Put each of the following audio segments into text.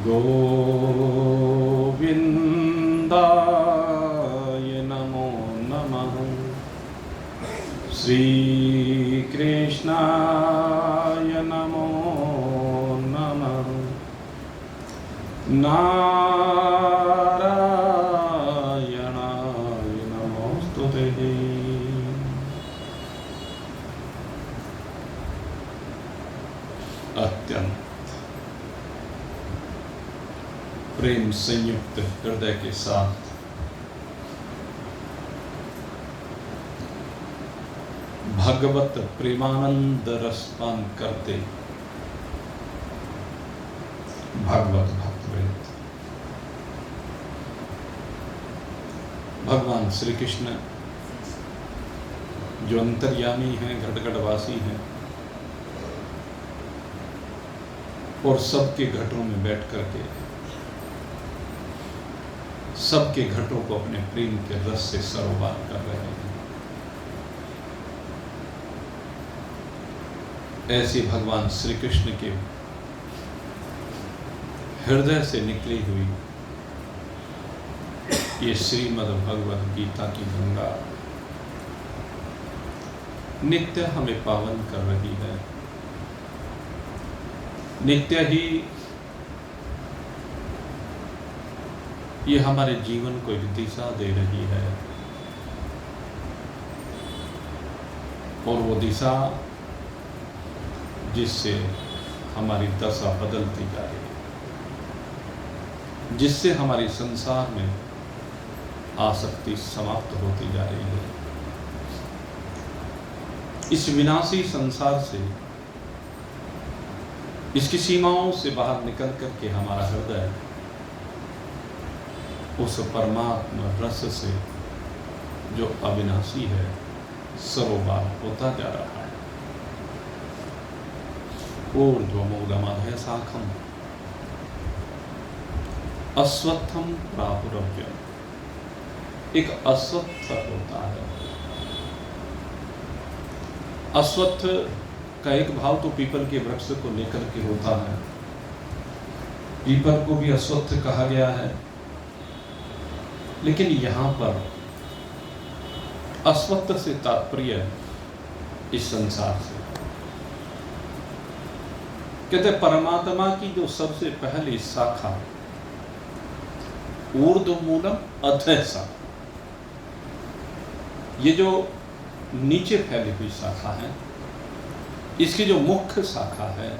गोविन्दाय नमो नमः। श्रीकृष्णाय नमो नमः। नारायणाय नमोस्तुते। अत्यंत प्रेम संयुक्त हृदय के साथ भगवत प्रेमानंद रसपान करते भागवत भक्तवृंद, भगवान श्री कृष्ण जो अंतर्यामी हैं, घटघटवासी हैं और सबके घटों में बैठ करके सबके घटों को अपने प्रेम के रस से सरोवर कर रहे हैं। ऐसे भगवान श्री कृष्ण के हृदय से निकली हुई ये श्रीमद् भगवद गीता की गंगा नित्य हमें पावन कर रही है। नित्य ही ये हमारे जीवन को एक दिशा दे रही है और वो दिशा जिससे हमारी दशा बदलती जा रही है, जिससे हमारी संसार में आसक्ति समाप्त होती जा रही है। इस विनाशी संसार से, इसकी सीमाओं से बाहर निकल करके हमारा हृदय उस परमात्मा रस से जो अविनाशी है सरोवर होता जा रहा है। ऊर्ध्वमूलमधः शाखम् अश्वत्थम प्राहुरव्यम्। एक अश्वत्थ होता है। अश्वत्थ का एक भाव तो पीपल के वृक्ष को लेकर के होता है। पीपल को भी अश्वत्थ कहा गया है, लेकिन यहां पर अश्वत्थ से तात्पर्य इस संसार से, कहते परमात्मा की जो सबसे पहली शाखा ऊर्ध्वमूलम अधः शाखा, ये जो नीचे फैली हुई शाखा है, इसकी जो मुख्य शाखा है,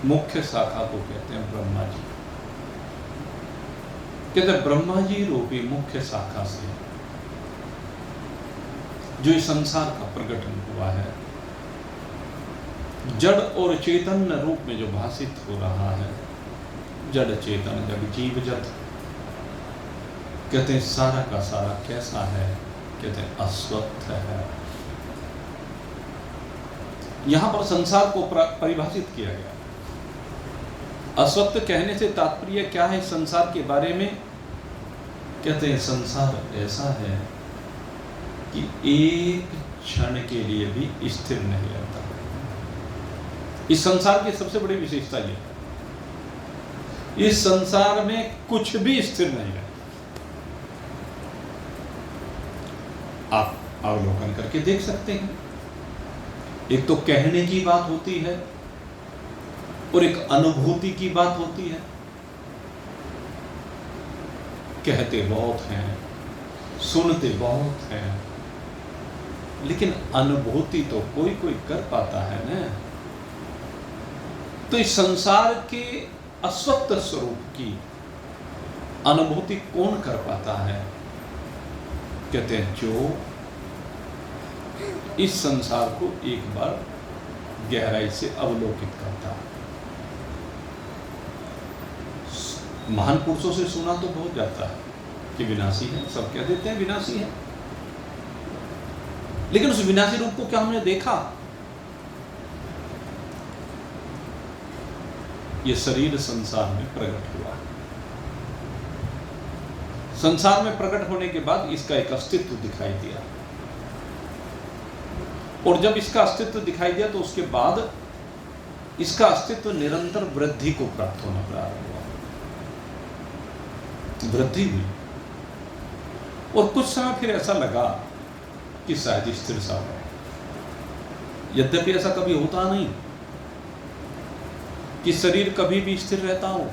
मुख्य शाखा को कहते हैं ब्रह्मा जी। कहते ब्रह्मा जी रूपी मुख्य शाखा से जो इस संसार का प्रकटन हुआ है, जड़ और चैतन्य रूप में जो भाषित हो रहा है, जड़ चेतन जब जीव जत, कहते हैं सारा का सारा कैसा है, कहते हैं अश्वत्थ है। यहां पर संसार को परिभाषित किया गया। अश्वत्थ कहने से तात्पर्य क्या है संसार के बारे में? कहते हैं संसार ऐसा है कि एक क्षण के लिए भी स्थिर नहीं रहता। इस संसार की सबसे बड़ी विशेषता यह है, इस संसार में कुछ भी स्थिर नहीं रहता। आप अवलोकन करके देख सकते हैं। एक तो कहने की बात होती है और एक अनुभूति की बात होती है। कहते बहुत हैं, सुनते बहुत हैं, लेकिन अनुभूति तो कोई कोई कर पाता है ना। तो इस संसार के अश्वत्थ स्वरूप की अनुभूति कौन कर पाता है? कहते हैं जो इस संसार को एक बार गहराई से अवलोकित करता है। महान पुरुषों से सुना तो बहुत जाता है कि विनाशी है, सब कह देते हैं विनाशी है, लेकिन उस विनाशी रूप को क्या हमने देखा? ये शरीर संसार में प्रकट हुआ। संसार में प्रकट होने के बाद इसका एक अस्तित्व दिखाई दिया, और जब इसका अस्तित्व दिखाई दिया तो उसके बाद इसका अस्तित्व निरंतर वृद्धि को प्राप्त होना प्रारंभ हुआ। वृद्धि हुई, और कुछ समय फिर ऐसा लगा कि शायद स्थिर सा है। यद्यपि ऐसा कभी होता नहीं कि शरीर कभी भी स्थिर रहता हो।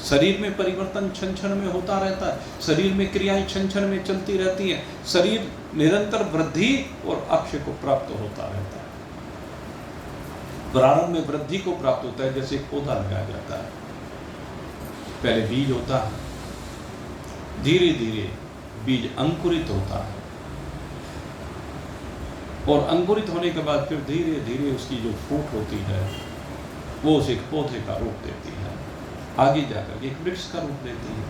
शरीर में परिवर्तन क्षण क्षण में होता रहता है, शरीर में क्रियाएं क्षण क्षण में चलती रहती हैं। शरीर निरंतर वृद्धि और अक्षय को प्राप्त होता रहता है। प्रारंभ में वृद्धि को प्राप्त होता है, जैसे एक पौधा लगाया जाता है, पहले बीज होता है, धीरे धीरे बीज अंकुरित होता है, और अंकुरित होने के बाद फिर धीरे धीरे उसकी जो फूट होती है वो उसे एक पौधे का रूप देती है, आगे जाकर एक वृक्ष का रूप देती है।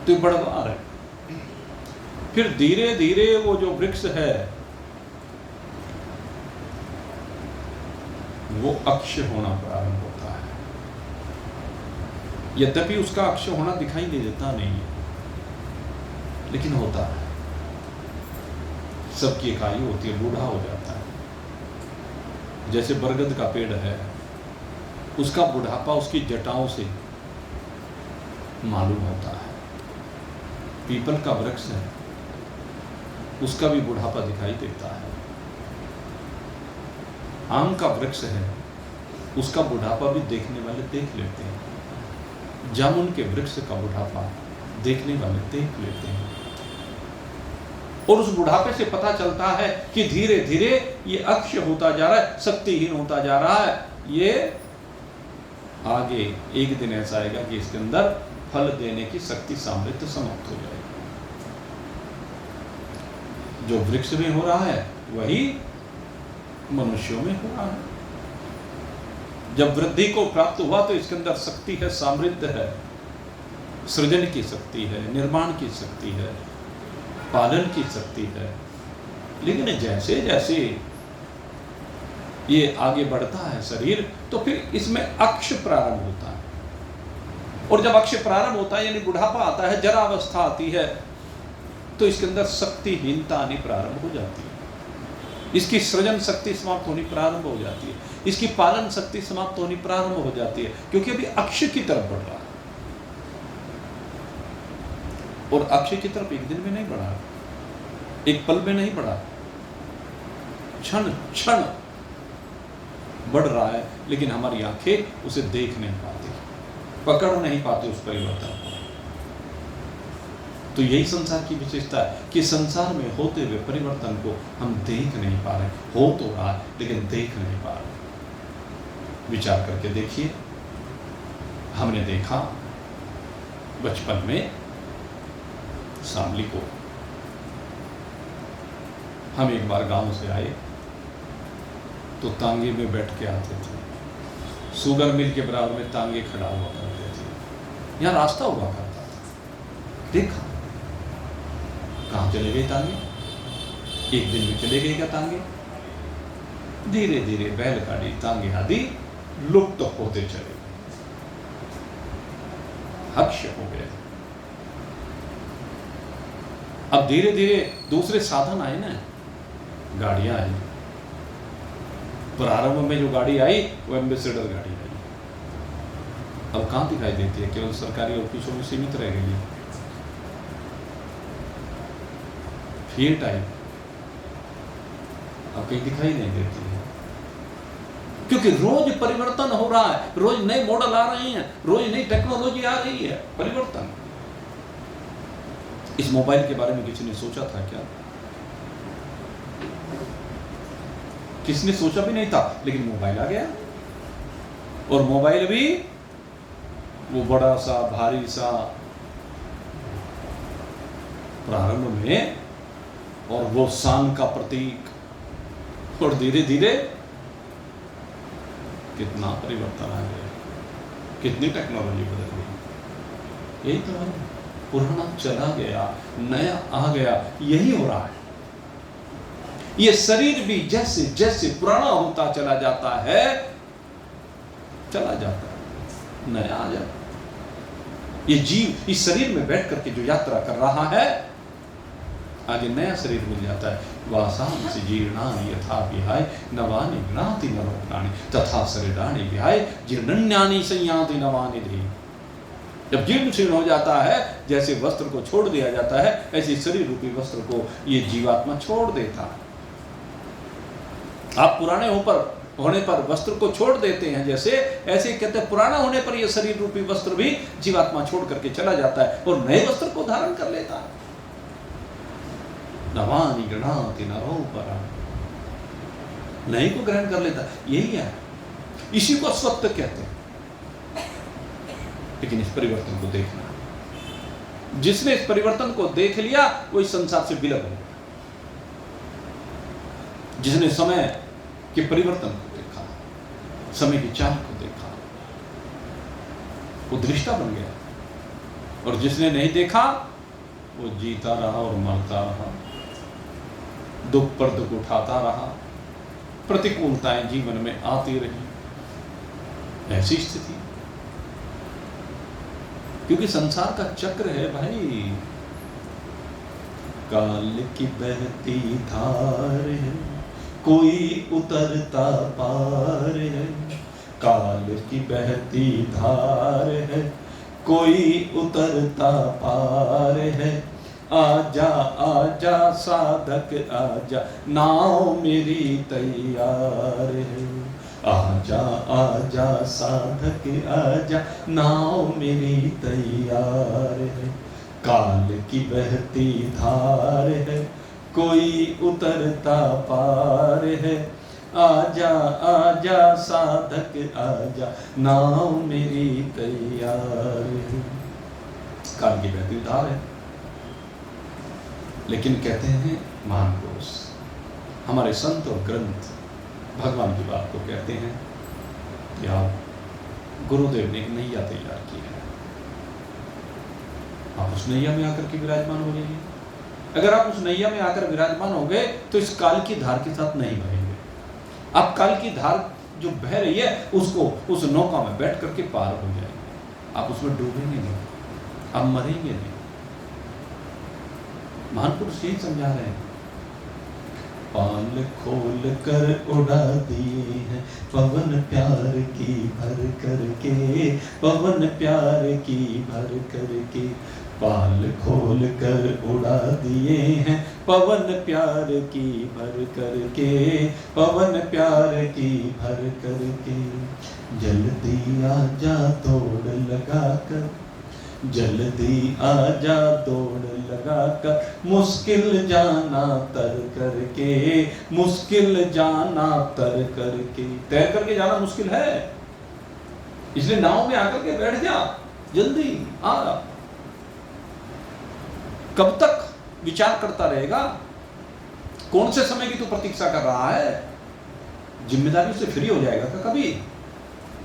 तो बढ़वार है। फिर धीरे धीरे वो जो वृक्ष है वो अक्षय होना प्रारंभ होता है। यद्यपि उसका अक्षय होना दिखाई नहीं देता नहीं है, लेकिन होता है। सबकी एक आयु होती है, बूढ़ा हो जाता है। जैसे बरगद का पेड़ है, उसका बुढ़ापा उसकी जटाओं से मालूम होता है। पीपल का वृक्ष है, उसका भी बुढ़ापा दिखाई देता है। आम का वृक्ष है, उसका बुढ़ापा भी देखने वाले देख लेते हैं। जामुन के वृक्ष का बुढ़ापा देखने वाले देख लेते हैं, और उस बुढ़ापे से पता चलता है कि धीरे धीरे ये अक्षय होता जा रहा है, शक्तिहीन होता जा रहा है। ये आगे एक दिन ऐसा आएगा कि इसके अंदर फल देने की शक्ति सामर्थ्य समाप्त हो जाएगी। जो वृक्ष में हो रहा है वही मनुष्यों में हो रहा है। जब वृद्धि को प्राप्त हुआ तो इसके अंदर शक्ति है, सामर्थ्य है, सृजन की शक्ति है, निर्माण की शक्ति है, पालन की शक्ति है। लेकिन जैसे जैसे ये आगे बढ़ता है शरीर, तो फिर इसमें अक्ष प्रारंभ होता है, और जब अक्ष प्रारंभ होता है यानी बुढ़ापा आता है, जरा अवस्था आती है, तो इसके अंदर शक्तिहीनता आनी प्रारंभ हो जाती है। इसकी सृजन शक्ति समाप्त होनी प्रारंभ हो जाती है, इसकी पालन शक्ति समाप्त होनी प्रारंभ हो जाती है, क्योंकि अभी अक्ष की तरफ बढ़ रहा है। और अक्षय की तरफ एक दिन में नहीं बढ़ा, एक पल में नहीं बढ़ा, क्षण क्षण बढ़ रहा है। लेकिन हमारी आंखें उसे देख नहीं पाती, पकड़ नहीं पाती उस परिवर्तन को। तो यही संसार की विशेषता है कि संसार में होते हुए परिवर्तन को हम देख नहीं पा रहे। हो तो रहा है लेकिन देख नहीं पा रहे। विचार करके देखिए, हमने देखा बचपन में शामली को, हम एक बार गांव से आए तो तांगे में बैठ के आते थे। शुगर मिल के बराबर में तांगे खड़ा हुआ करते थे, यहाँ रास्ता हुआ करता था। देखा कहाँ चले गए तांगे, एक दिन में चले गए क्या तांगे? धीरे धीरे बैलगाड़ी, तांगे आदि लुप्त होते चले, अक्षय हो गए। अब धीरे धीरे दूसरे साधन आए ना, गाड़ियां आई। प्रारंभ में जो गाड़ी आई वो एम्बेसडर गाड़ी आई, अब कहां दिखाई देती है? केवल सरकारी ऑफिसों में सीमित रह गई है। फिएट आई, अब कहीं दिखाई नहीं देती है, क्योंकि रोज परिवर्तन हो रहा है, रोज नए मॉडल आ रहे हैं, रोज नई टेक्नोलॉजी आ रही है। परिवर्तन। इस मोबाइल के बारे में किसी ने सोचा था क्या? किसने सोचा भी नहीं था, लेकिन मोबाइल आ गया। और मोबाइल भी वो बड़ा सा भारी सा प्रारंभ में, और वो शान का प्रतीक, और धीरे धीरे कितना परिवर्तन आ गया, कितनी टेक्नोलॉजी बदल गई। यही तो है, पुराना चला गया, नया आ गया, यही हो रहा है। ये शरीर भी जैसे जैसे पुराना होता चला जाता है, नया आ जाता है। ये जीव इस शरीर में बैठ करके जो यात्रा कर रहा है, आगे नया शरीर मिल जाता है। वासांसि जीर्णानि यथा विहाय नवानि गृह्णाति नरो प्राणि तथा शरीराणि विहाय जीर्णन्यानि संयाति नवानि देहि। जब जीर्ण शीर्ण हो जाता है, जैसे वस्त्र को छोड़ दिया जाता है, ऐसे शरीर रूपी वस्त्र को ये जीवात्मा छोड़ देता है। आप पुराने होने पर वस्त्र को छोड़ देते हैं, जैसे ऐसे कहते हैं पुराना होने पर यह शरीर रूपी वस्त्र भी जीवात्मा छोड़ करके चला जाता है और नए वस्त्र को धारण कर लेता है। नवानि गृह्णाति नरो पराणि, नए को ग्रहण कर लेता है, यही है। इसी को स्वत्व कहते हैं। लेकिन इस परिवर्तन को देखना, जिसने इस परिवर्तन को देख लिया वो इस संसार से विलग हो। जिसने समय के परिवर्तन को देखा, समय की चाल को देखा, वो दृष्टा बन गया। और जिसने नहीं देखा वो जीता रहा और मरता रहा, दुख पर दुख उठाता रहा, प्रतिकूलताएं जीवन में आती रही। ऐसी स्थिति, क्योंकि संसार का चक्र है भाई। काल की बहती धार है, कोई उतरता पार है। काल की बहती धार है, कोई उतरता पार है। आजा आजा साधक आजा, नाव मेरी तैयार है। आजा आजा साधक आजा, नाव मेरी तैयार है। काल की बहती धार है, कोई उतरता पार है। आजा आजा साधक आजा, नाव मेरी तैयार है। काल की बहती धार है, लेकिन कहते हैं महान पुरुष, हमारे संत और ग्रंथ भगवान की बात को कहते हैं कि आप गुरुदेव ने एक नैया तैयार की है, आप उस नैया में आकर के विराजमान हो जाइए। अगर आप उस नैया में आकर विराजमान हो गए तो इस काल की धार के साथ नहीं बहेंगे। आप काल की धार जो बह रही है उसको उस नौका में बैठ करके पार हो जाएंगे। आप उसमें डूबेंगे नहीं, आप मरेंगे नहीं। महान पुरुष यही समझा रहे हैं। पाल खोल कर उड़ा दिए हैं पवन प्यार की भर करके, पवन प्यार की भर करके। पाल खोल कर उड़ा दिए हैं पवन प्यार की भर करके, पवन प्यार की भर करके। जल्दी आजा दौड़ लगा कर, जल्दी आजा दौड़ लगा कर, मुश्किल जाना तर करके, मुश्किल जाना तर करके। तैर करके जाना मुश्किल है, इसलिए नाव में आकर के बैठ जा, जल्दी आ। कब तक विचार करता रहेगा? कौन से समय की तू प्रतीक्षा कर रहा है? जिम्मेदारी से फ्री हो जाएगा क्या कभी?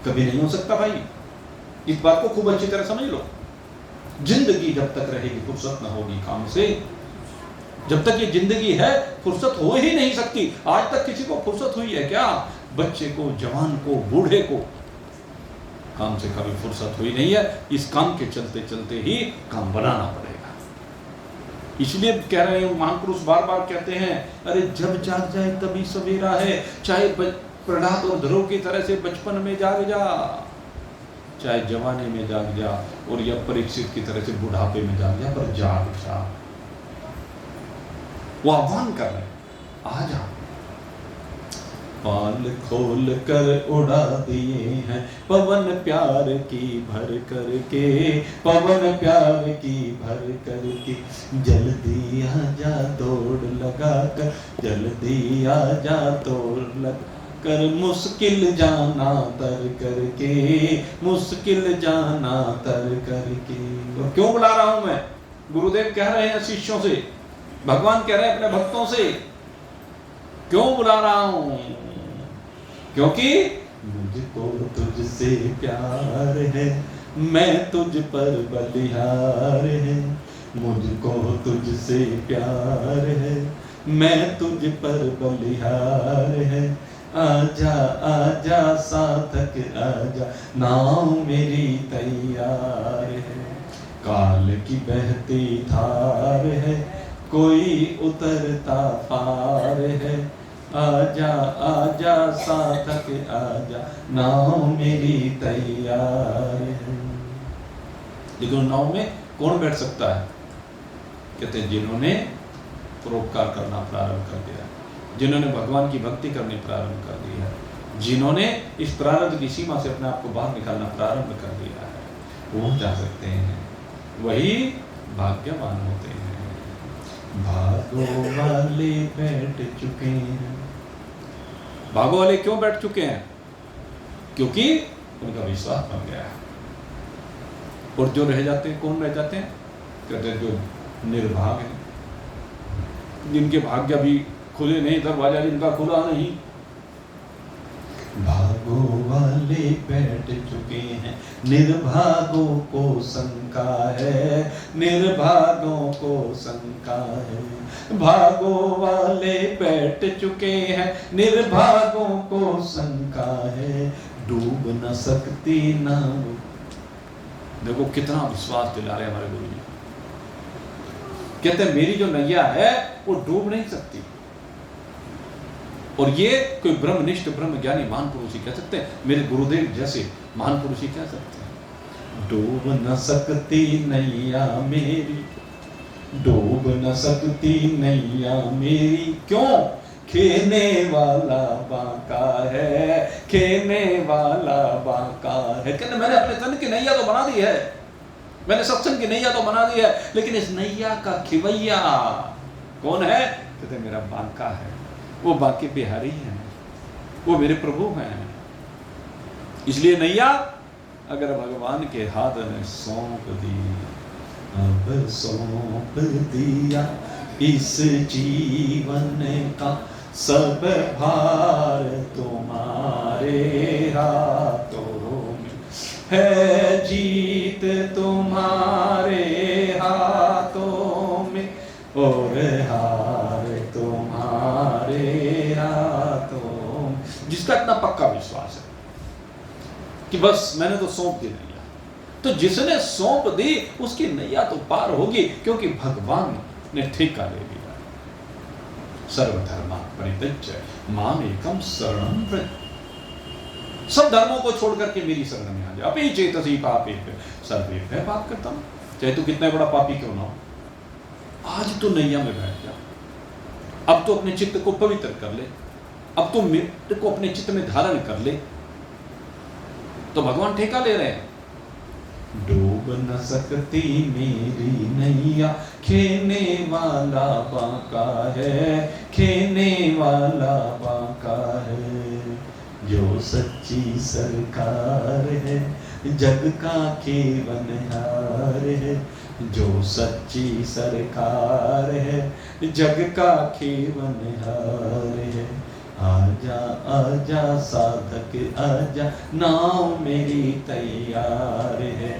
कभी नहीं हो सकता भाई। इस बात को खूब अच्छी तरह समझ लो। जिंदगी जब तक रहेगी फुर्सत न होगी काम से। जब तक ये जिंदगी है फुर्सत हो ही नहीं सकती। आज तक किसी को फुर्सत हुई है क्या? बच्चे को, जवान को, बूढ़े को काम से कभी फुर्सत हुई नहीं है। इस काम के चलते चलते ही काम बनाना पड़ेगा। इसलिए कह रहे हैं महापुरुष बार बार कहते हैं, अरे जब जाग जाए तभी सवेरा है। चाहे प्रहलाद और ध्रुव की तरह से बचपन में जाग जा, चाहे जवानी में जाग जा, और या परीक्षित की तरह से बुढ़ापे में जाग जा, पर जाग जा। वो आह्वान कर रहे, आ जा। पाल खोल कर उड़ा दिए हैं पवन प्यार की भर करके, पवन प्यार की भर करके। जल्दी आजा दौड़ लगा कर, जल्दी आजा दौड़ लगा कर, मुश्किल जाना तर करके, मुश्किल जाना तर करके। और क्यों बुला रहा हूं मैं? गुरुदेव कह रहे हैं शिष्यों से, भगवान कह रहे हैं अपने भक्तों से, क्यों बुला रहा हूं? क्योंकि मुझको तुझसे प्यार है, मैं तुझ पर बलिहार है। मुझको तुझसे प्यार है, मैं तुझ पर बलिहार है। आजा आजा साधक आजा, नाव मेरी तैयार है। काल की बहती धार है, कोई उतरता पार है। आजा आजा साधक आजा, नाव मेरी तैयार है। लेकिन नाव में कौन बैठ सकता है? कहते हैं जिन्होंने परोपकार करना प्रारंभ कर दिया, जिन्होंने भगवान की भक्ति करनी प्रारंभ कर दी है, जिन्होंने इस प्रारब्ध की सीमा से अपने आप को बाहर निकालना प्रारंभ कर दिया है, वो जा सकते हैं, वही भाग्यवान होते हैं। भागो वाले बैठ चुके हैं। भागो वाले क्यों बैठ चुके हैं? क्योंकि उनका विश्वास बन गया है। और जो रह जाते हैं, कौन रह जाते हैं? कहते हैं जो निर्भाग हैं, जिनके भाग्य भी खुले नहीं, दरवाजा जिनका खुला नहीं। भागो वाले बैठ चुके हैं, निर्भागों को शंका है, निर्भागों को शंका है। भागो वाले बैठ चुके हैं, निर्भागों को शंका है, डूब न सकती नाव। देखो कितना विश्वास दिला रहे हमारे गुरु जी। कहते हैं मेरी जो नैया है वो डूब नहीं सकती। और ये कोई ब्रह्मनिष्ठ ब्रह्म ज्ञानी महान पुरुष ही कह सकते हैं, मेरे गुरुदेव जैसे महान पुरुष ही कह सकते हैं। डूब न सकती नैया मेरी, डूब न सकती नैया मेरी। क्यों? खेने वाला बांका है, खेने वाला बांका है। कहते मैंने अपने तन की नैया तो बना दी है, मैंने सत्संग की नैया तो बना दी है, लेकिन इस नैया का खिवैया कौन है? कहते मेरा बांका है, वो बांके बिहारी हैं, वो मेरे प्रभु हैं। इसलिए नैया अगर भगवान के हाथ में सौंप दी, अब सौंप दिया इस जीवन का सब भार तुम्हारे हाथों में है, जीत तुम्हारे हाथों में और हार तुम्हारे हाथों में। जिसका इतना पक्का विश्वास है कि बस मैंने तो सौंप दी नैया, तो जिसने सौंप दी उसकी नैया तो पार होगी, क्योंकि भगवान ने ठेका ले लिया। सर्वधर्मा परित्यज्य माम एकम शरणं व्रज। सब धर्मों को छोड़ करके मेरी शरण में आ जा। अपि चेतसि पापेभ्यः सर्वेभ्यः पाप करता हूं। चाहे तू कितना बड़ा पापी क्यों ना हो, आज तो नैया में बैठ जा। अब तो अपने चित्त को पवित्र कर ले, अब तो मेरे को अपने चित्त में धारण कर ले। तो भगवान ठेका ले रहे हैं। डूब न सकती मेरी नैया, खेने वाला बांका है, खेने वाला बांका है। जो सच्ची सरकार है, जग का केवनहार है। जो सच्ची सरकार है, जग का केवनहार है। आजा आजा साधक आजा, नाव मेरी तैयार है।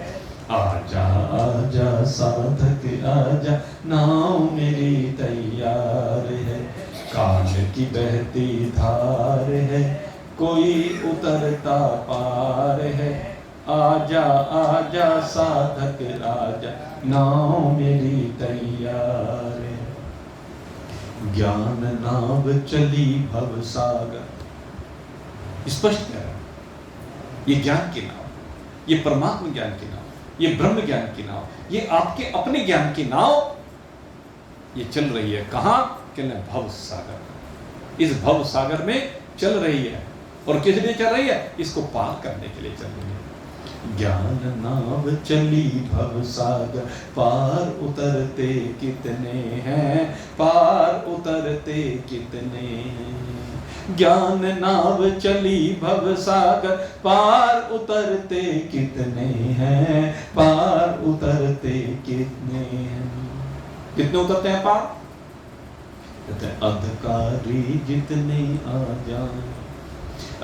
आजा आजा साधक आजा, नाव मेरी तैयार है। काल की बहती धार है, कोई उतरता पार है। आजा आजा साधक आजा, नाव मेरी तैयार है। ज्ञान नाव चली भव सागर। स्पष्ट है, ये ज्ञान की नाव, ये परमात्मा ज्ञान की नाव, ये ब्रह्म ज्ञान की नाव, ये आपके अपने ज्ञान की नाव, ये चल रही है कहां? कहना भव सागर। इस भव सागर में चल रही है। और किस लिए चल रही है? इसको पार करने के लिए चल रही है। ज्ञान नाव चली भव सागर, पार उतरते कितने हैं, पार उतरते कितने हैं। ज्ञान नाव चली भव सागर, पार उतरते कितने हैं, पार उतरते कितने हैं। कितने उतरते हैं पार? कहते हैं अधिकारी जितने आ जाए,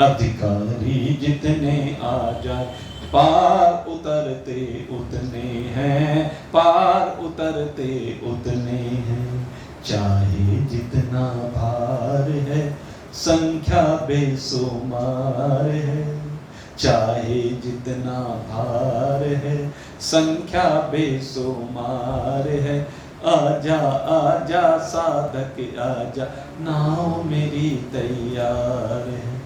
अधिकारी जितने आ जाए, पार उतरते उतने हैं, पार उतरते उतने हैं। चाहे जितना भार है, संख्या बेसुमार है। चाहे जितना भार है, संख्या बेसुमार है। आजा आजा साधक आजा, नाव मेरी तैयार है।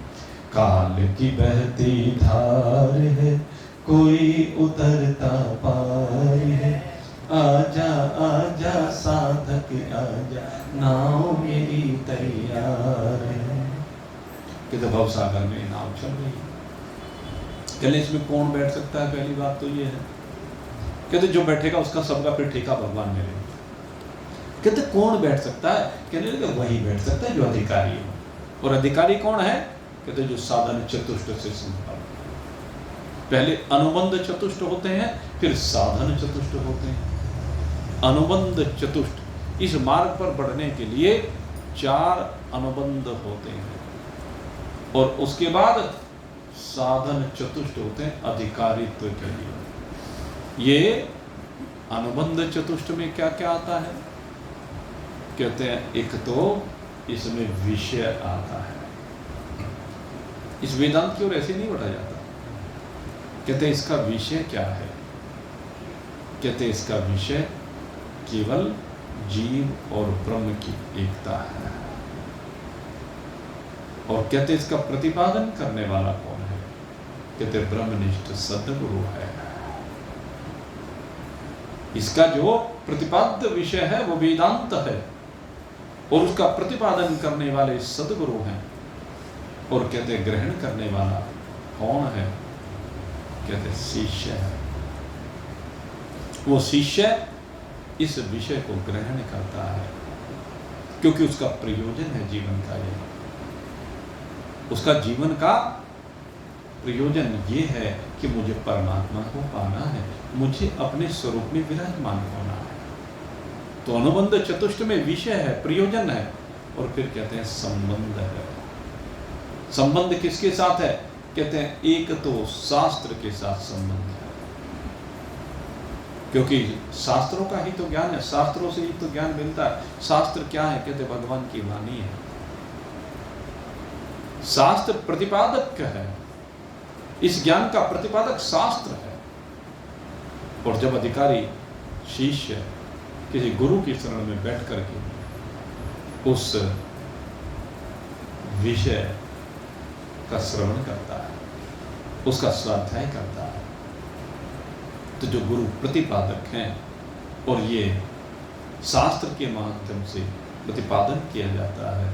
काल की बहती धार है, कोई उतरता पार है। आजा आजा साधक आजा, नाव मेरी तैयार है। कहते भव सागर में नाव चल रही है। कहले इसमें कौन बैठ सकता है? पहली बात तो ये है। कहते जो बैठेगा उसका सबका फिर ठेका भगवान में लेगा। कहते कौन बैठ सकता है? कहने लगे वही बैठ सकता है जो अधिकारी है। और अधिकारी कौन है? कहते जो साधन चतुष्ट से संपन्न। पहले अनुबंध चतुष्ट होते हैं, फिर साधन चतुष्ट होते हैं। अनुबंध चतुष्ट, इस मार्ग पर बढ़ने के लिए 4 अनुबंध होते हैं, और उसके बाद साधन चतुष्ट होते हैं अधिकारित्व के लिए। ये अनुबंध चतुष्ट में क्या क्या आता है? कहते हैं एक तो इसमें विषय आता है। इस वेदांत की ओर ऐसे नहीं बढ़ा जाता। कहते हैं इसका विषय क्या है? कहते हैं इसका विषय केवल जीव और ब्रह्म की एकता है। और कहते हैं इसका प्रतिपादन करने वाला कौन है? कहते हैं ब्रह्मनिष्ठ सद्गुरु है। इसका जो प्रतिपाद्य विषय है वो वेदांत है, और उसका प्रतिपादन करने वाले सद्गुरु हैं। और कहते ग्रहण करने वाला कौन है? कहते शिष्य है। वो शिष्य इस विषय को ग्रहण करता है, क्योंकि उसका प्रयोजन है जीवन का। ये उसका जीवन का प्रयोजन ये है कि मुझे परमात्मा को पाना है, मुझे अपने स्वरूप में विराजमान होना है। तो अनुबंध चतुष्ट में विषय है, प्रयोजन है, और फिर कहते हैं संबंध है। संबंध किसके साथ है? कहते हैं एक तो शास्त्र के साथ संबंध है, क्योंकि शास्त्रों का ही तो ज्ञान है, शास्त्रों से ही तो ज्ञान मिलता है। शास्त्र क्या है? कहते भगवान की वाणी है। शास्त्र प्रतिपादक है, इस ज्ञान का प्रतिपादक शास्त्र है। और जब अधिकारी शिष्य किसी गुरु की शरण में बैठ करके उस विषय का श्रवण करता है, उसका स्वाध्याय करता है, तो जो गुरु प्रतिपादक हैं और ये शास्त्र के माध्यम से प्रतिपादन किया जाता है,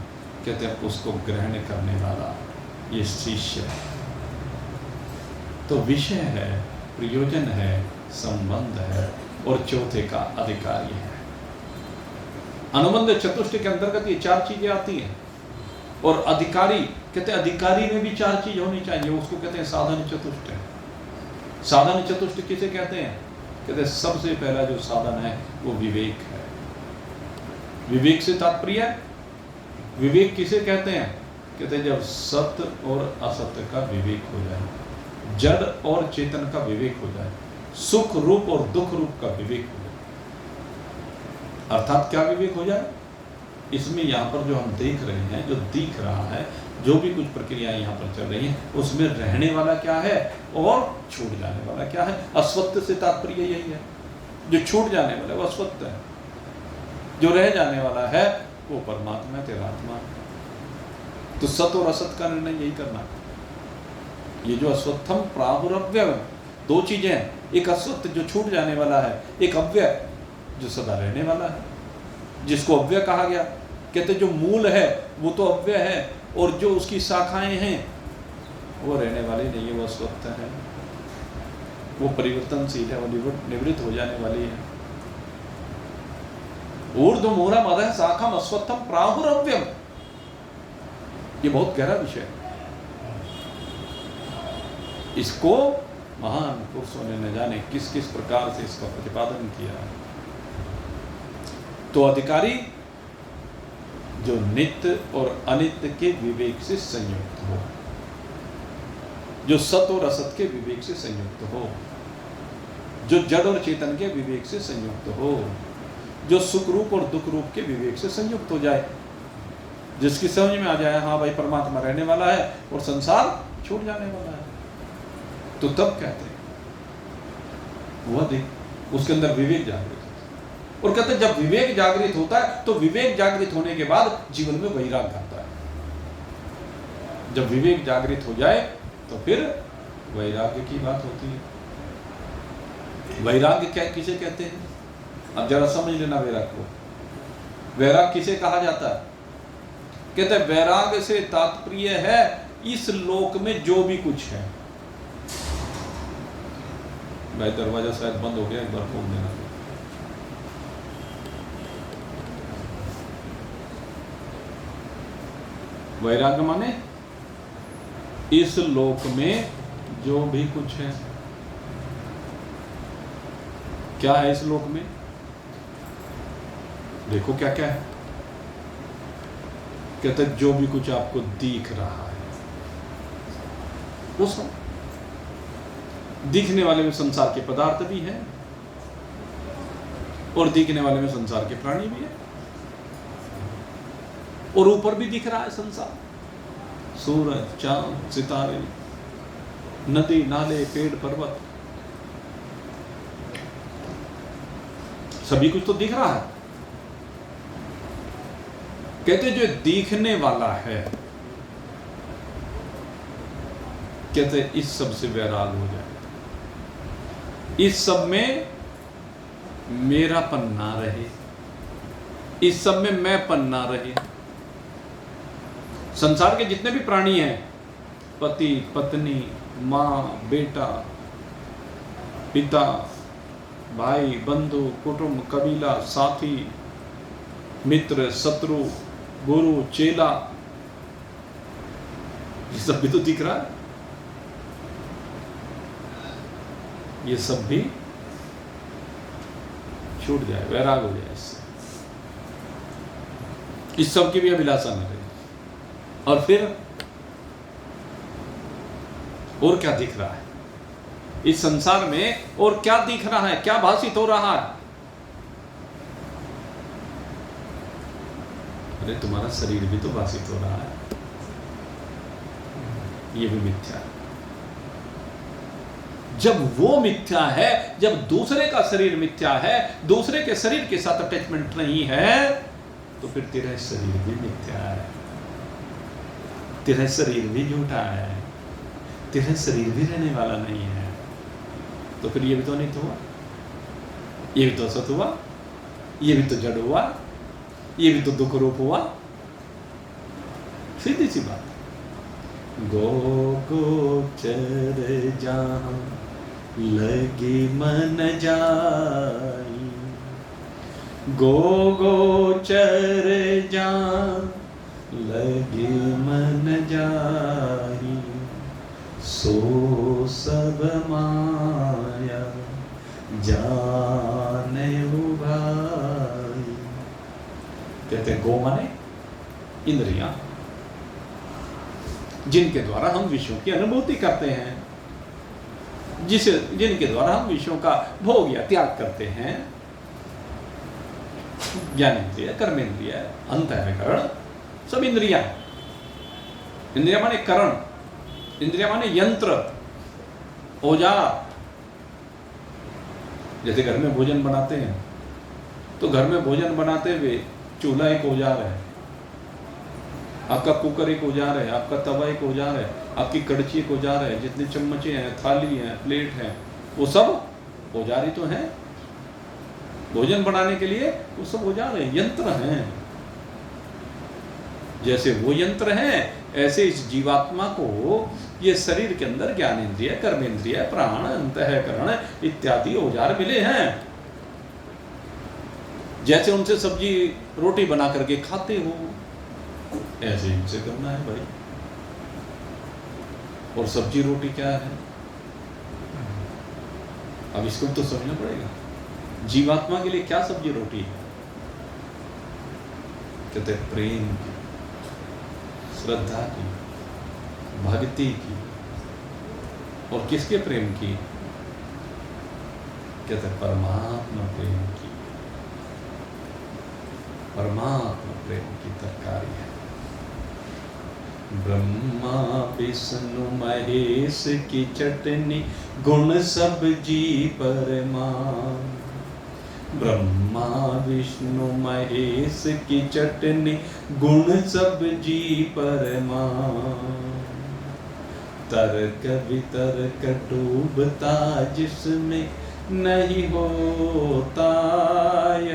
कहते हैं उसको ग्रहण करने वाला ये शिष्य। तो विषय है, प्रयोजन है, संबंध है, और चौथे का अधिकारी है। अनुबंध चतुष्ट के अंतर्गत ये 4 चीजें आती हैं। और अधिकारी, कहते हैं अधिकारी में भी 4 चीज होनी चाहिए, उसको कहते हैं साधन चतुष्ट है। साधन चतुष्ट किसे कहते हैं? कहते हैं सबसे पहला जो साधन है वो विवेक है। विवेक से तात्पर्य, विवेक किसे कहते हैं? कहते हैं जब सत्य और असत्य का विवेक हो जाए, जड़ और चेतन का विवेक हो जाए, सुख रूप और दुख रूप का विवेक हो जाए। अर्थात क्या विवेक हो जाए? इसमें यहाँ पर जो हम देख रहे हैं, जो दिख रहा है, जो भी कुछ प्रक्रियाएं यहाँ पर चल रही हैं, उसमें रहने वाला क्या है और छूट जाने वाला क्या है। अस्वत्थ से तात्पर्य यही है, जो छूट जाने वाला है वो अस्वत्थ है, जो रह जाने वाला है वो परमात्मा है, तेरा आत्मा। तो सत और असत का निर्णय यही करना। ये जो अस्वत्थम प्राहुरव्यय, 2 चीजें हैं, एक अस्वत्थ जो छूट जाने वाला है, एक अव्यय जो सदा रहने वाला है, जिसको अव्यय कहा गया। कहते जो मूल है वो तो अव्यय है, और जो उसकी शाखाएं हैं वो रहने वाली नहीं है, वो अस्वत्थ है, वो परिवर्तनशील है, वो निवृत्त हो जाने वाली है। ऊर्ध्वमूलम अधः शाखम अस्वत्थम प्राहुरव्ययम, ये बहुत गहरा विषय है। इसको महान पुरुषों ने न जाने किस किस प्रकार से इसका प्रतिपादन किया। तो अधिकारी जो नित्य और अनित्य के विवेक से संयुक्त हो, जो सत और असत के विवेक से संयुक्त हो, जो जड़ और चेतन के विवेक से संयुक्त हो, जो सुख रूप और दुख रूप के विवेक से संयुक्त हो जाए, जिसकी समझ में आ जाए हाँ भाई परमात्मा रहने वाला है और संसार छूट जाने वाला है, तो तब कहते हैं वह देख उसके अंदर विवेक जागृत। और कहते हैं जब विवेक जागृत होता है तो विवेक जागृत होने के बाद जीवन में वैराग्य आता है। जब विवेक जागृत हो जाए तो फिर वैराग्य की बात होती है। वैराग्य क्या किसे कहते हैं? अब जरा समझ लेना वैराग्य को। वैराग्य किसे कहा जाता है? कहते हैं वैराग्य से तात्पर्य है इस लोक में जो भी कुछ है। भाई दरवाजा शायद बंद हो गया, एक बार खोल देना। वैराग्य माने इस लोक में जो भी कुछ है। क्या है इस लोक में? देखो क्या क्या है। कहते जो भी कुछ आपको दिख रहा है वो सब। दिखने वाले में संसार के पदार्थ भी हैं और दिखने वाले में संसार के प्राणी भी हैं, और ऊपर भी दिख रहा है संसार, सूरज, चांद, सितारे, नदी, नाले, पेड़, पर्वत, सभी कुछ तो दिख रहा है। कहते जो दिखने वाला है, कहते इस सब से वैराग हो जाए, इस सब में मेरापन ना रहे, इस सब में मैंपन ना रहे। संसार के जितने भी प्राणी हैं, पति, पत्नी, माँ, बेटा, पिता, भाई, बंधु, कुटुंब, कबीला, साथी, मित्र, शत्रु, गुरु, चेला, ये सब भी तो दिख रहा है। ये सब भी छूट जाए, वैराग हो जाए इससे, इस सब की भी अभिलाषा न रहे। और फिर और क्या दिख रहा है इस संसार में? और क्या दिख रहा है, क्या भाषित हो रहा है? अरे तुम्हारा शरीर भी तो भाषित हो रहा है, ये भी मिथ्या है। जब वो मिथ्या है, जब दूसरे का शरीर मिथ्या है, दूसरे के शरीर के साथ अटैचमेंट नहीं है, तो फिर तेरा शरीर भी मिथ्या है, तेरा शरीर भी झूठा है, तेरा शरीर भी रहने वाला नहीं है। तो फिर ये भी तो नहीं हुआ, ये भी तो असत हुआ, ये भी तो जड़ हुआ, ये भी तो दुख रूप हुआ। सीधी सी बात। गोचर जहाँ लगी मन जाई, गोचर जहाँ लगी मन जाई, सो सब माया जाने उभाई। कहते हैं गो माने इंद्रियां, जिनके द्वारा हम विषयों की अनुभूति करते हैं, जिनके द्वारा हम विषयों का भोग या त्याग करते हैं। ज्ञानेंद्रिय, कर्मेंद्रिय, अंतःकरण, सब इंद्रियां। इंद्रिया माने करण, इंद्रिया माने यंत्र, औजार। जैसे घर में भोजन बनाते हैं तो घर में भोजन बनाते हुए चूल्हा एक औजार है, आपका कुकर एक औजार है, आपका तवा एक औजार है, आपकी कड़छी एक औजार है, जितने चम्मचे हैं, थाली हैं, प्लेट हैं, वो सब औजार ही तो हैं। भोजन बनाने के लिए वो सब औजार हैं, यंत्र हैं। जैसे वो यंत्र हैं, ऐसे इस जीवात्मा को ये शरीर के अंदर ज्ञानेंद्रिय, कर्मेंद्रिय, प्राण, अंतःकरण इत्यादि औजार मिले हैं। जैसे उनसे सब्जी रोटी बना करके खाते हो, ऐसे इनसे करना है भाई। और सब्जी रोटी क्या है, अब इसको तो समझना पड़ेगा। जीवात्मा के लिए क्या सब्जी रोटी है? कहते प्रेम की, श्रद्धा की, भक्ति की। और किसके प्रेम की? कहते परमात्मा प्रेम की, परमात्मा प्रेम की तरकारी है। ब्रह्मा विष्णु महेश की चटनी, गुण सब जी परमान। ब्रह्मा विष्णु महेश की चटनी, गुण सब्जी परमा। तर्क वितर्क डूबता जिसमें, नहीं होता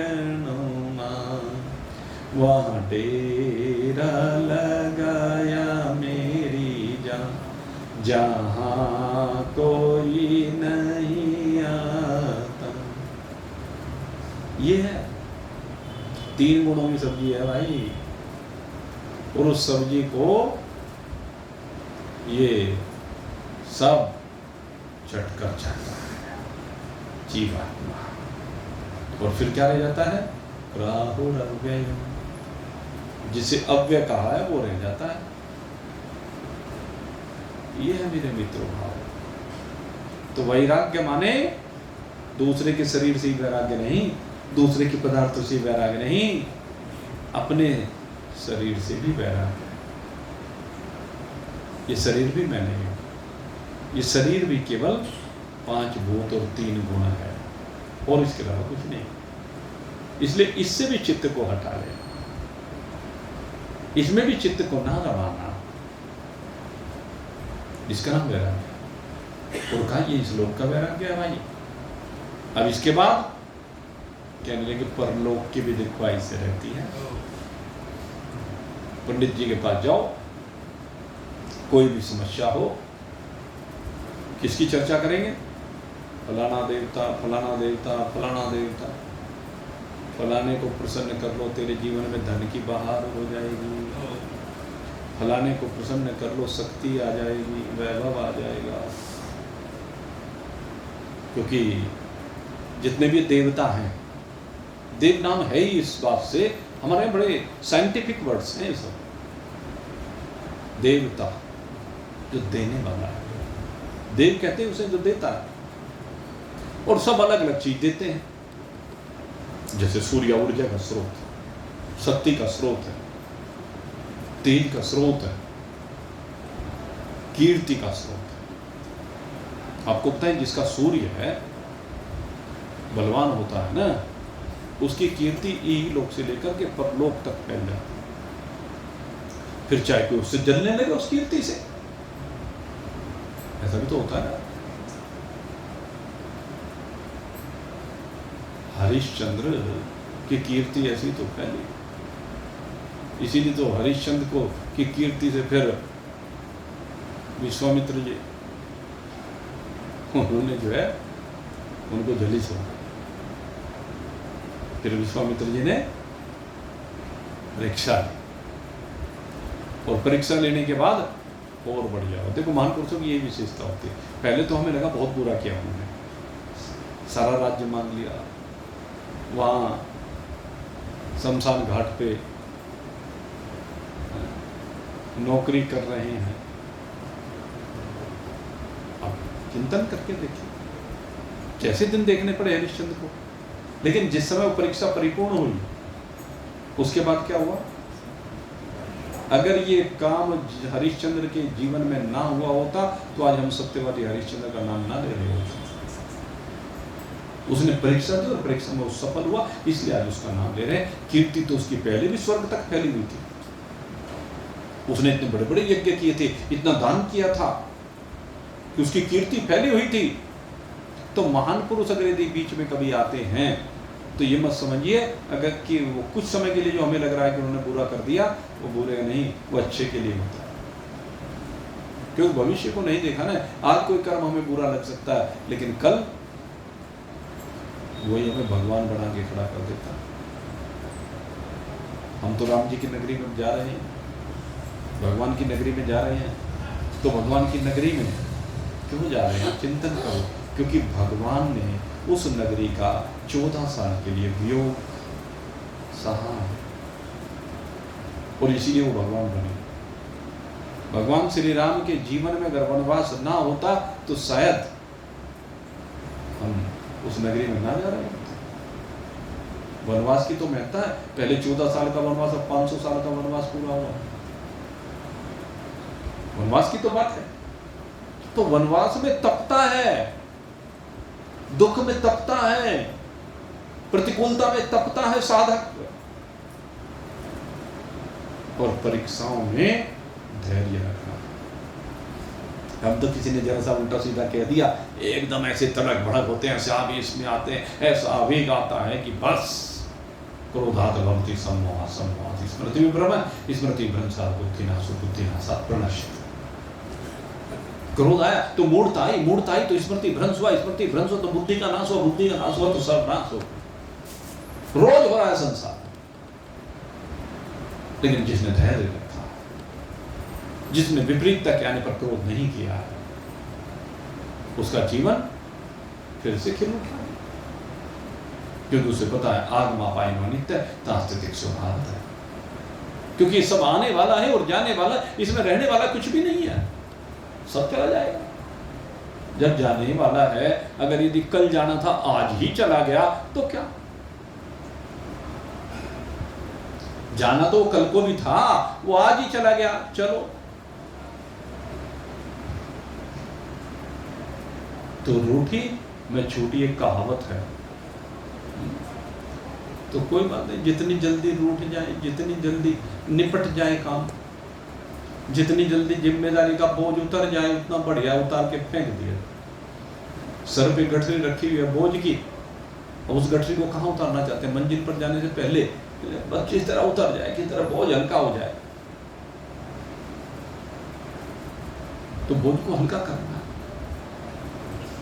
अनुमान। वहाँ डेरा लगाया मेरी जान, जहाँ कोई नहीं आता। ये है 3 गुणों की सब्जी है भाई, और उस सब्जी को ये सब चटकर जाता है जीवात्मा। और फिर क्या रह जाता है? राहुल अव्यय, जिसे अव्यय कहा है वो रह जाता है। ये है मेरे मित्रों भाव। तो वैराग्य माने दूसरे के शरीर से वैराग्य नहीं, दूसरे के पदार्थों से वैराग्य नहीं, अपने शरीर से भी वैराग्य। ये शरीर भी मैं नहीं हूं, ये शरीर भी केवल 5 भूत और 3 गुण है, और इसके अलावा कुछ नहीं। इसलिए इससे भी चित्त को हटा ले, इसमें भी चित्त को ना रमाना, इसका नाम वैराग्य। और कहा ये इस लोक का वैराग्य है भाई। अब इसके बाद कहने लगे परलोक की भी दिखवाई इससे रहती है। पंडित जी के पास जाओ, कोई भी समस्या हो, किसकी चर्चा करेंगे? फलाना देवता, फलाना देवता, फलाना देवता, फलाने को प्रसन्न कर लो, तेरे जीवन में धन की बहार हो जाएगी, फलाने को प्रसन्न कर लो, शक्ति आ जाएगी, वैभव आ जाएगा। क्योंकि जितने भी देवता हैं, देव नाम है ही इस बात से, हमारे बड़े साइंटिफिक वर्ड्स हैं ये सब। देवता जो देने वाला है, देव कहते हैं उसे जो देता है, और सब अलग अलग चीज देते हैं। जैसे सूर्य ऊर्जा का स्रोत, शक्ति का स्रोत है, तेज का स्रोत है, कीर्ति का स्रोत है। आपको पता है जिसका सूर्य है बलवान होता है ना, उसकी कीर्ति लोक से लेकर के परलोक तक फैल जाती है। फिर चाहे कोई उससे जलने लगे उस कीर्ति से, ऐसा भी तो होता है। हरिश्चंद्र की कीर्ति ऐसी तो फैली, इसीलिए तो हरिश्चंद्र को की कीर्ति से फिर विश्वामित्र जी उन्होंने जो है उनको जली छोड़ा। फिर विश्वामित्र जी ने परीक्षा ली, और परीक्षा लेने के बाद और बढ़ जाओ। देखो महान पुरुषों की ये विशेषता होती है। पहले तो हमें लगा बहुत बुरा किया उन्होंने, सारा राज्य मांग लिया, वहाँ शमशान घाट पे नौकरी कर रहे हैं। अब चिंतन करके देखिए, कैसे दिन देखने पड़े हरिश्चंद्र को। लेकिन जिस समय वो परीक्षा परिपूर्ण हुई, उसके बाद क्या हुआ? अगर ये काम हरिश्चंद्र के जीवन में ना हुआ होता तो आज हम सत्यवादी हरिश्चंद्र का नाम ना ले रहे होते। उसने परीक्षा दी और परीक्षा में वो सफल हुआ, इसलिए आज उसका नाम ले रहे हैं। कीर्ति तो उसकी पहले भी स्वर्ग तक फैली हुई थी। उसने इतने बड़े बड़े यज्ञ किए थे, इतना दान किया था कि उसकी कीर्ति फैली हुई थी। तो महान पुरुष अगर यदि बीच में कभी आते हैं तो ये मत समझिए अगर कि वो कुछ समय के लिए जो हमें लग रहा है कि उन्होंने बुरा कर दिया, वो बुरे नहीं, वो अच्छे के लिए होता है। क्योंकि भविष्य को नहीं देखा ना। आज कोई कर्म हमें बुरा लग सकता है, लेकिन कल वही हमें भगवान बना के खड़ा कर देता है। हम तो राम जी की नगरी में जा रहे हैं, भगवान की नगरी में जा रहे हैं, तो भगवान की नगरी में क्यों जा रहे हैं? चिंतन करो। क्योंकि भगवान ने उस नगरी का 14 साल के लिए वियोग सहा है, और इसीलिए वो भगवान बने। भगवान श्री राम के जीवन में अगर वनवास ना होता तो शायद हम उस नगरी में ना जा रहे होते। वनवास की तो महत्ता है। पहले 14 साल का वनवास, अब 500 साल का वनवास पूरा हुआ। वनवास की तो बात है। तो वनवास में तपता है, दुख में तपता है, प्रतिकूलता में तपता है साधक, और परीक्षाओं में धैर्य रखना। हम तो किसी ने जरा सा उल्टा सीधा कह दिया, एकदम ऐसे तड़क भड़क होते हैं, ऐसे आवेश में आते हैं, ऐसा आवेग आता है कि बस क्रोधात् भवति सम्मोहः, सम्मोहात् स्मृति विभ्रमः, स्मृति भ्रंशात् बुद्धिनाशो, बुद्धिनाशात् प्रणश्यति। क्रोध आया तो मूढ़ता आई, मूढ़ता आई तो स्मृति भ्रंश हुआ, स्मृति भ्रंश हो तो बुद्धि का नाश हुआ, बुद्धि का नाश हुआ तो सर्वनाश हो। रोज हो रहा है संसार। लेकिन जिसने धैर्य रखा, जिसने विपरीतता के आने पर क्रोध नहीं किया है, उसका जीवन फिर से खिल उठा, क्योंकि उसे पता है आगमापायनो नित्य तास्तितिक स्वभाव है, क्योंकि सब आने वाला है और जाने वाला, इसमें रहने वाला कुछ भी नहीं है, सब चला जाएगा। जब जाने वाला है, अगर यदि कल जाना था आज ही चला गया तो क्या? जाना तो कल को भी था, वो आज ही चला गया, चलो। तो रूठी में छूटी एक कहावत है, तो कोई बात नहीं, जितनी जल्दी रूठ जाए, जितनी जल्दी निपट जाए काम, जितनी जल्दी जिम्मेदारी का बोझ उतर जाए, उतना बढ़िया, उतार के फेंक दिया। सर पे गठरी रखी हुई है बोझ की, और उस गठरी को कहाँ उतारना चाहते हैं? मंजिल पर जाने से पहले बस किस तरह उतर जाए, किस तरह बोझ हल्का हो जाए। तो बोझ को हल्का करना,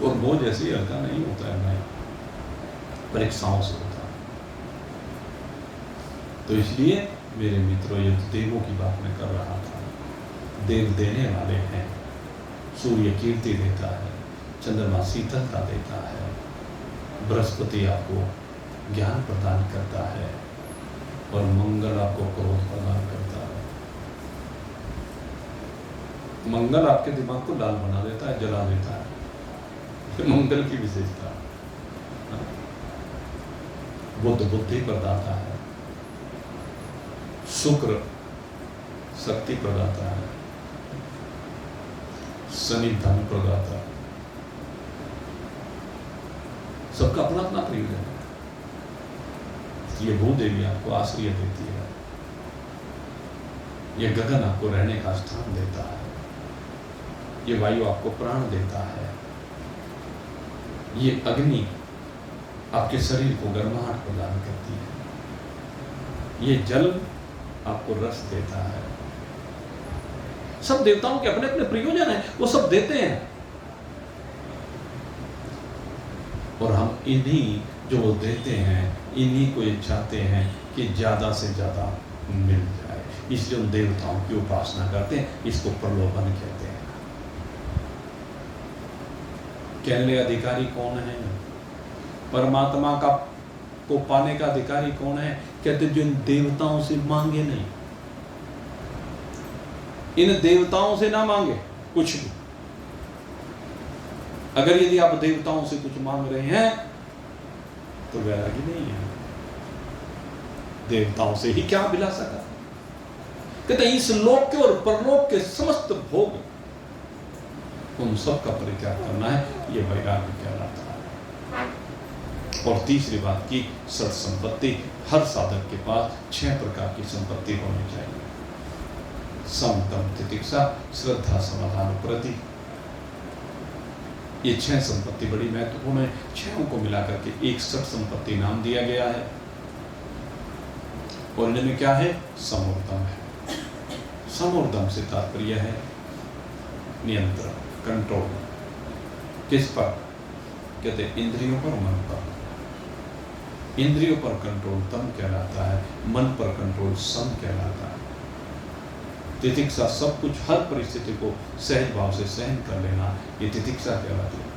और बोझ ऐसे ही हल्का नहीं होता है भाई, परीक्षाओं से होता है। तो इसलिए मेरे मित्रों, ये देवों की बात मैं कर रहा था। देव देने वाले हैं, सूर्य कीर्ति देता है, चंद्रमा शीतलता देता है, बृहस्पति आपको ज्ञान प्रदान करता है, और मंगल आपको क्रोध प्रदान करता है। मंगल आपके दिमाग को लाल बना देता है, जला देता है, तो मंगल की विशेषता। बुध बुद्धि प्रदाता है, शुक्र शक्ति प्रदाता है, शनि धन प्रदाता है। सबका अपना अपना प्रयोजन है। ये भूदेवी आपको आश्रय देती है, ये गगन आपको रहने का स्थान देता है, ये वायु आपको प्राण देता है, ये अग्नि आपके शरीर को गर्माहट प्रदान करती है, ये जल आपको रस देता है। सब देवताओं के अपने अपने प्रयोजन हैं, वो सब देते हैं, और हम इन्हीं जो वो देते हैं, इन्हीं को ये चाहते हैं कि ज़्यादा से ज़्यादा मिल जाए, इसलिए उन देवताओं की उपासना करते हैं। इसको प्रलोभन कहते हैं। कहने अधिकारी कौन है? परमात्मा का को पाने का अधिकारी कौन है? कहते जिन देवताओं से मांगे नहीं, इन देवताओं से ना मांगे कुछ भी। अगर यदि आप देवताओं से कुछ मांग रहे हैं तो वैरागी नहीं है। देवताओं से ही क्या मिला सका? कहते इस लोक के और परलोक के समस्त भोग उन सब का परित्याग करना है, ये वैराग्य कहलाता है। और तीसरी बात की, सत्संपत्ति। हर साधक के पास 6 प्रकार की संपत्ति होनी चाहिए। समतम तितिक्षा, श्रद्धा, समाधान, प्रति। ये 6 संपत्ति बड़ी महत्वपूर्ण है। 6 को मिलाकर के 61 संपत्ति नाम दिया गया है। और इनमें क्या है? समोर्दम है। समोर्दम से तात्पर्य है नियंत्रण, कंट्रोल। किस पर? कहते इंद्रियों पर, मन पर। इंद्रियों पर कंट्रोल तम कहलाता है, मन पर कंट्रोल सम कहलाता है। तितिक्षा, सब कुछ, हर परिस्थिति को सहज भाव से सहन कर लेना, ये तितिक्षा कहलाती है।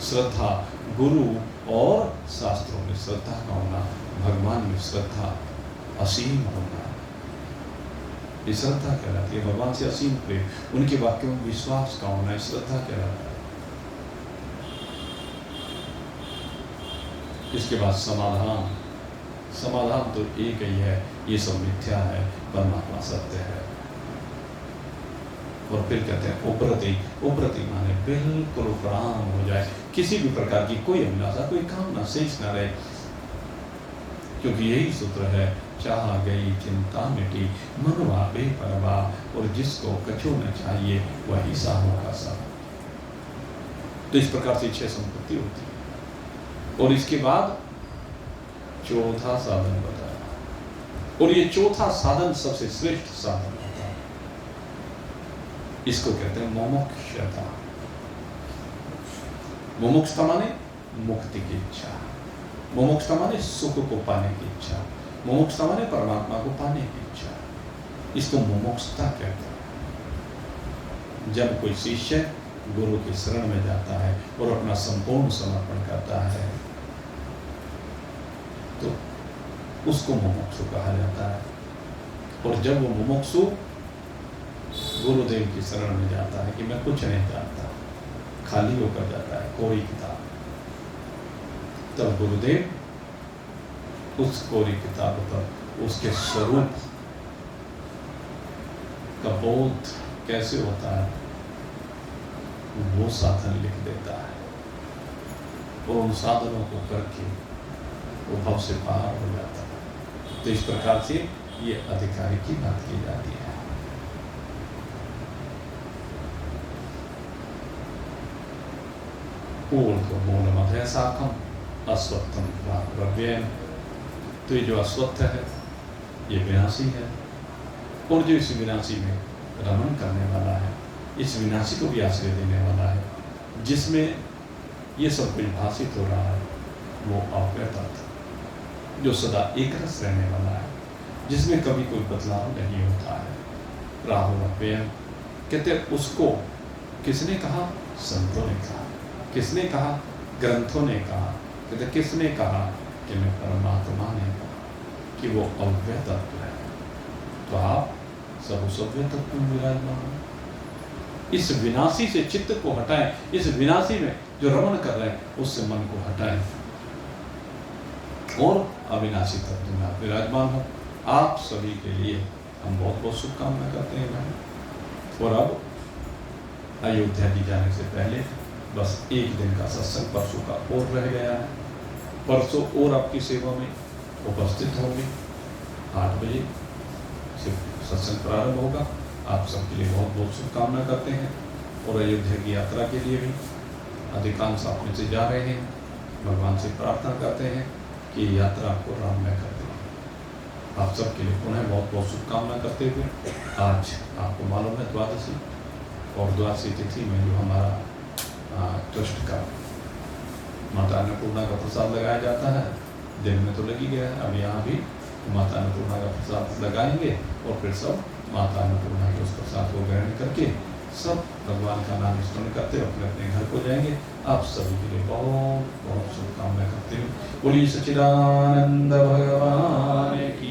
श्रद्धा, गुरु और शास्त्रों में श्रद्धा का होना, भगवान में श्रद्धा असीम होना, ये श्रद्धा कहलाती है। भगवान से असीम प्रेम, उनके वाक्यों में विश्वास का होना, श्रद्धा कहलाता है। इसके बाद समाधान। समाधान तो एक ही है, ये सब मिथ्या है, परमात्मा सत्य है। और फिर कहते हैं उपरति। उपरति माने बिल्कुल उपराम हो जाए, किसी भी प्रकार की कोई अभिलाषा, कोई कामना शेष न रहे, क्योंकि यही सूत्र है, चाह गई चिंता मिटी मन भावे परवा, और जिसको कछु न चाहिए वही साहों का सा। तो इस प्रकार से इच्छा संपत्ति होती है। और इसके बाद चौथा साधन बताया, और ये चौथा साधन सबसे श्रेष्ठ साधन होता है। इसको कहते हैं मुमुक्षता। मुमुक्षता माने मुक्ति की इच्छा, मुमुक्षता माने सुख को पाने की इच्छा, मुमुक्षता माने परमात्मा को पाने की इच्छा। इसको मुमुक्षता कहते हैं। जब कोई शिष्य गुरु की शरण में जाता है और अपना संपूर्ण समर्पण करता है तो उसको मुमुक्षु कहा जाता है। और जब वो मुमुक्षु गुरुदेव की शरण में जाता है कि मैं कुछ नहीं जानता, खाली होकर जाता है, कोरी किताब, तब गुरुदेव उस कोरी किताब पर उसके स्वरूप का बोध कैसे होता है वो साधन लिख देता है, और उन साधनों को करके वो भव से पार हो जाता है। तो इस प्रकार से ये अधिकारी की बात की जाती है। मूलमधे साकम अस्वत्थम द्रव्येन। तो ये जो अस्वत्थ है ये विनाशी है, और जो इस विनाशी में रमण करने वाला है, इस विनाशी को भी आश्रय देने वाला है, जिसमें ये सब कुछ भाषित हो रहा है, वो अव्यय तत्व जो सदा एक रस रहने वाला है, जिसमें कभी कोई बदलाव नहीं होता है। राहुल अव्यय कहते हैं। उसको किसने कहा? संतों ने कहा। किसने कहा? ग्रंथों ने कहा। कहते किसने कहा? कि मैं परमात्मा ने कहा कि वो अव्यय तत्व है। तो आप सब उस अव्यय तत्व में विराजमान। इस विनाशी से चित्त को हटाएं, इस विनाशी में जो रमण कर रहे हैं उससे मन को हटाएं और अविनाशी तत्व में आप विराजमान हो। आप सभी के लिए हम बहुत बहुत शुभकामना करते हैं भाई। और अब अयोध्या जी जाने से पहले बस एक दिन का सत्संग परसों का और रह गया है। परसों और आपकी सेवा में उपस्थित होंगे। 8 बजे से सत्संग प्रारंभ होगा। आप सबके लिए बहुत बहुत शुभकामना करते हैं। और अयोध्या की यात्रा के लिए भी अधिकांश आप में से जा रहे हैं। भगवान से प्रार्थना करते हैं कि यात्रा आपको राममय कर दे। आप सबके लिए पुनः बहुत बहुत शुभकामना करते हुए, आज आपको मालूम है द्वादशी, और द्वादशी तिथि में जो हमारा ट्रस्ट का माता अन्नपूर्णा का प्रसाद लगाया जाता है, दिन में तो लगी गया है। अब यहाँ भी माता अन्नपूर्णा का प्रसाद लगाएंगे और फिर सब माता अन्नपूर्णा के उस प्रसाद को ग्रहण करके सब भगवान का नाम स्मरण करते हुए अपने अपने घर को जाएंगे। आप सभी के लिए बहुत बहुत शुभकामनाएं करते हुए बोलिए सच्चिदानंद भगवान की